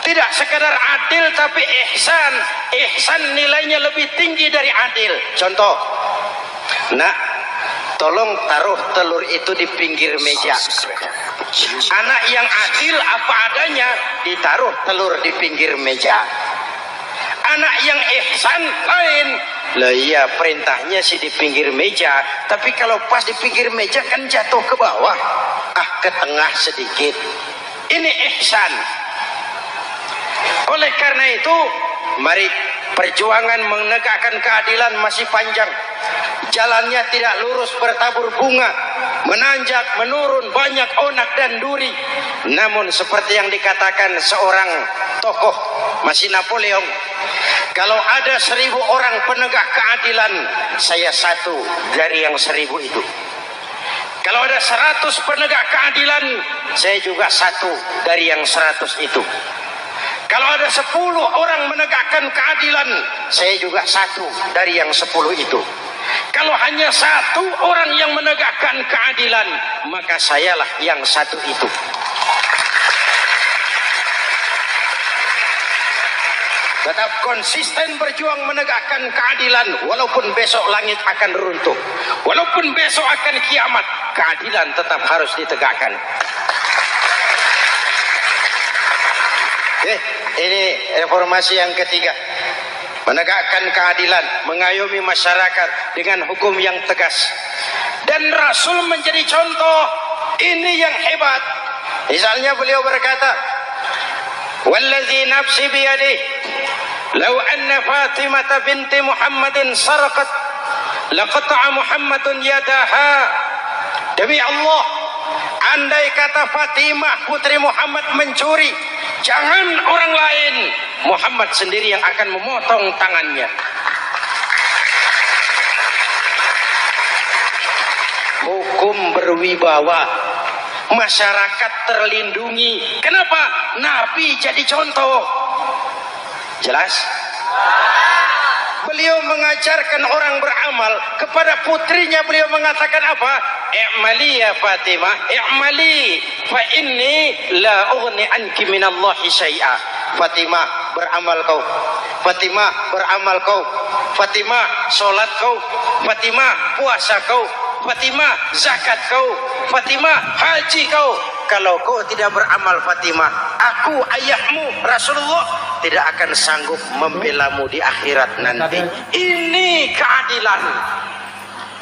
Tidak sekadar adil tapi ihsan. Ihsan nilainya lebih tinggi dari adil. Contoh, nak, tolong taruh telur itu di pinggir meja. Anak yang adil apa adanya, ditaruh telur di pinggir meja. Anak yang ihsan lain. Lah iya, perintahnya sih di pinggir meja, tapi kalau pas di pinggir meja kan jatuh ke bawah, ke tengah sedikit. Ini ihsan. Oleh karena itu, mari, perjuangan menegakkan keadilan masih panjang. Jalannya tidak lurus bertabur bunga, menanjak, menurun, banyak onak dan duri. Namun seperti yang dikatakan seorang tokoh, masih Napoleon, kalau ada 1000 orang penegak keadilan, saya satu dari yang 1000 itu. Kalau ada 100 penegak keadilan, saya juga satu dari yang 100 itu. Kalau ada 10 orang menegakkan keadilan, saya juga satu dari yang 10 itu. Kalau hanya 1 orang yang menegakkan keadilan, maka sayalah yang 1 itu. Tetap konsisten berjuang menegakkan keadilan, walaupun besok langit akan runtuh, walaupun besok akan kiamat, keadilan tetap harus ditegakkan. Ini reformasi yang ketiga, menegakkan keadilan, mengayomi masyarakat dengan hukum yang tegas. Dan Rasul menjadi contoh. Ini yang hebat. Misalnya beliau berkata, wallazi nafsi biyadih, lau anna Fatimah binti Muhammadin sarqat laqata'a Muhammadun yadaha. Demi Allah, andai kata Fatimah putri Muhammad mencuri, jangan orang lain, Muhammad sendiri yang akan memotong tangannya. Hukum berwibawa, masyarakat terlindungi. Kenapa? Nabi jadi contoh. Jelas? Beliau mengajarkan orang beramal. Kepada putrinya beliau mengatakan apa? I'mali ya Fatimah, i'mali fa inni la ughni anki minallahi syai'a. Fatimah, beramal kau. Fatimah, beramal kau. Fatimah, salat kau. Fatimah, puasa kau. Fatimah, zakat kau. Fatimah, haji kau. Kalau kau tidak beramal Fatimah, aku ayahmu Rasulullah tidak akan sanggup membelamu di akhirat nanti. Ini keadilan.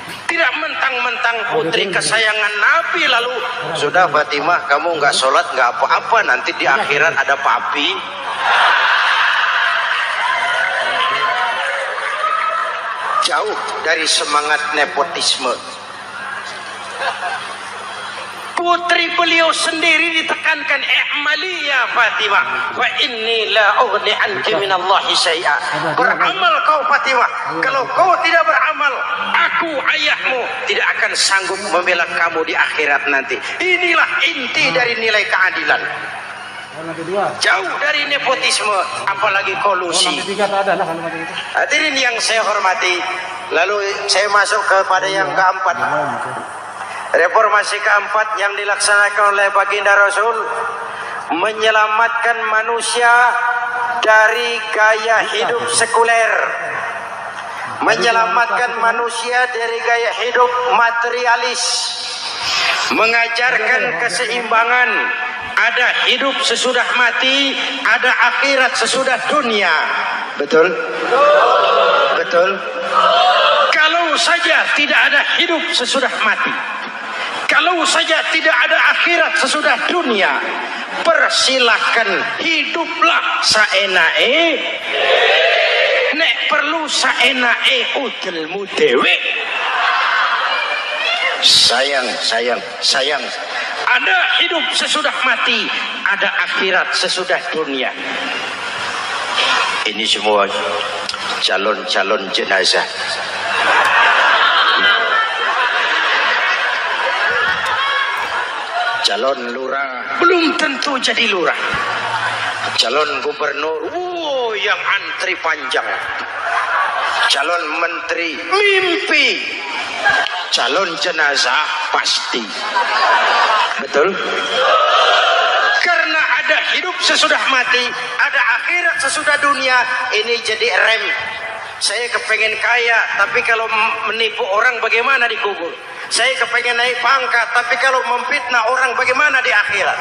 Tidak mentang-mentang putri kesayangan Nabi lalu sudah Fatimah kamu nggak sholat nggak apa-apa, nanti di akhirat ada papi. Jauh dari semangat nepotisme. Putri beliau sendiri ditekankan, i'mali ya Fatimah wa inni la ughni anki minallahi syai'a. Beramal kau Fatimah, kalau kau tidak beramal, aku ayahmu tidak akan sanggup membela kamu di akhirat nanti. Inilah inti dari nilai keadilan. Jauh dari nepotisme, apalagi kolusi. Hadirin yang saya hormati, lalu saya masuk kepada yang keempat. Reformasi keempat yang dilaksanakan oleh baginda Rasul, menyelamatkan manusia dari gaya hidup sekuler, menyelamatkan manusia dari gaya hidup materialis, mengajarkan keseimbangan. Ada hidup sesudah mati, ada akhirat sesudah dunia. Betul? Betul? Kalau saja tidak ada hidup sesudah mati, kalau saja tidak ada akhirat sesudah dunia, persilahkan hiduplah saenae. Nek perlu saenae udelmu dewe. Sayang. Ada hidup sesudah mati, ada akhirat sesudah dunia. Ini semua calon-calon jenazah. Calon lurah belum tentu jadi lurah. Calon gubernur, yang antri panjang. Calon menteri, mimpi. Calon jenazah pasti. Betul? Karena ada hidup sesudah mati, ada akhirat sesudah dunia. Ini jadi rem. Saya kepengen kaya, tapi kalau menipu orang bagaimana dikubur? Saya kepengen naik pangkat, tapi kalau memfitnah orang bagaimana di akhirat?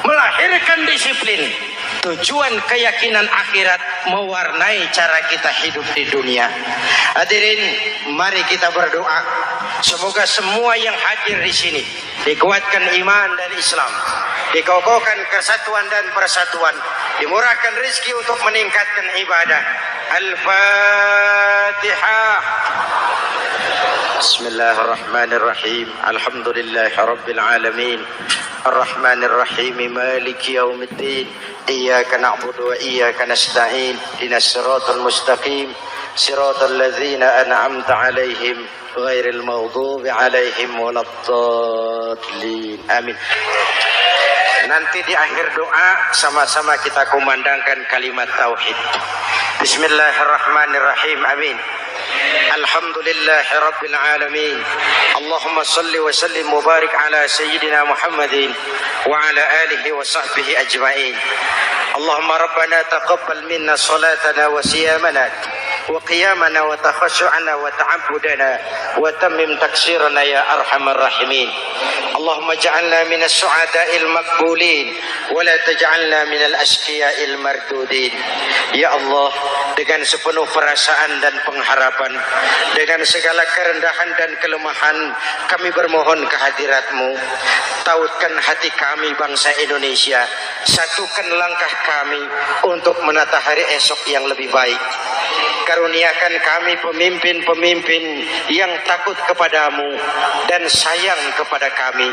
Melahirkan disiplin. Tujuan keyakinan akhirat mewarnai cara kita hidup di dunia. Hadirin, mari kita berdoa. Semoga semua yang hadir di sini dikuatkan iman dan Islam, dikokohkan kesatuan dan persatuan, dimurahkan rezeki untuk meningkatkan ibadah. Al-Fatihah. Bismillahirrahmanirrahim. Alhamdulillahirabbil alamin. Ar-Rahmanir Rahim. Maliki yaumiddin. Iyyaka na'budu wa iyyaka nasta'in. Ihdinas siratal mustaqim. Siratal ladzina an'amta 'alaihim ghairil maghdubi 'alaihim waladdallin. Amin. Nanti di akhir doa sama-sama kita kumandangkan kalimat tauhid. Bismillahirrahmanirrahim. Amin. Alhamdulillahi Rabbil Alamin. Allahumma salli wa sallim mubarak ala Sayyidina Muhammadin wa ala alihi wa sahbihi ajma'in. Allahumma Rabbana taqabbal minna salatana wa siyamana wa qiyamana wa takhashu'ana wa ta'abbudana wa tammim taksirana ya arhamar rahimin. Allahumma ja'alna minas su'ada'il maqbulin wa la taj'alna minal ashqiya'il mardudin. Ya Allah, dengan sepenuh perasaan dan pengharapan, dengan segala kerendahan dan kelemahan, kami bermohon kehadirat-Mu. Tautkan hati kami bangsa Indonesia, satukan langkah kami untuk menata hari esok yang lebih baik. Karuniakan kami pemimpin-pemimpin yang takut kepadamu dan sayang kepada kami.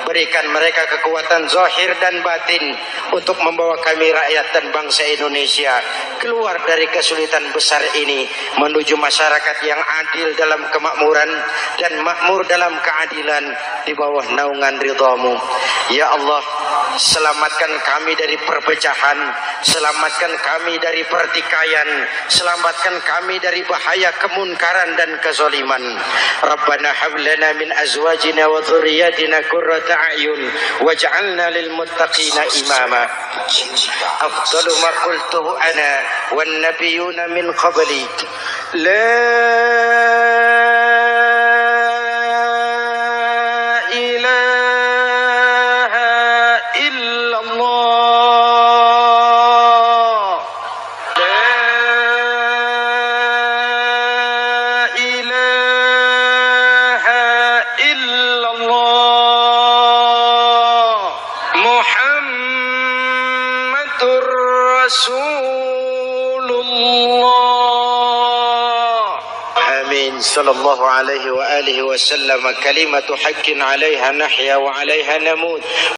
Berikan mereka kekuatan zahir dan batin untuk membawa kami rakyat dan bangsa Indonesia keluar dari kesulitan besar ini menuju masyarakat yang adil dalam kemakmuran dan makmur dalam keadilan di bawah naungan ridha-Mu. Ya Allah, selamatkan kami dari perpecahan, selamatkan kami dari pertikaian, selamatkan kami dari bahaya kemunkaran dan kezaliman. Rabbana hab lana min azwajina wa dhurriyyatina qurrata a'yun waj'alna lil muttaqina imama. Afdalu ma qultuhu ana wan nabiyyuna min qabli. La sallallahu alaihi wa alihi wa sallam kalimatu haqqin 'alaiha nahya wa 'alaiha namut.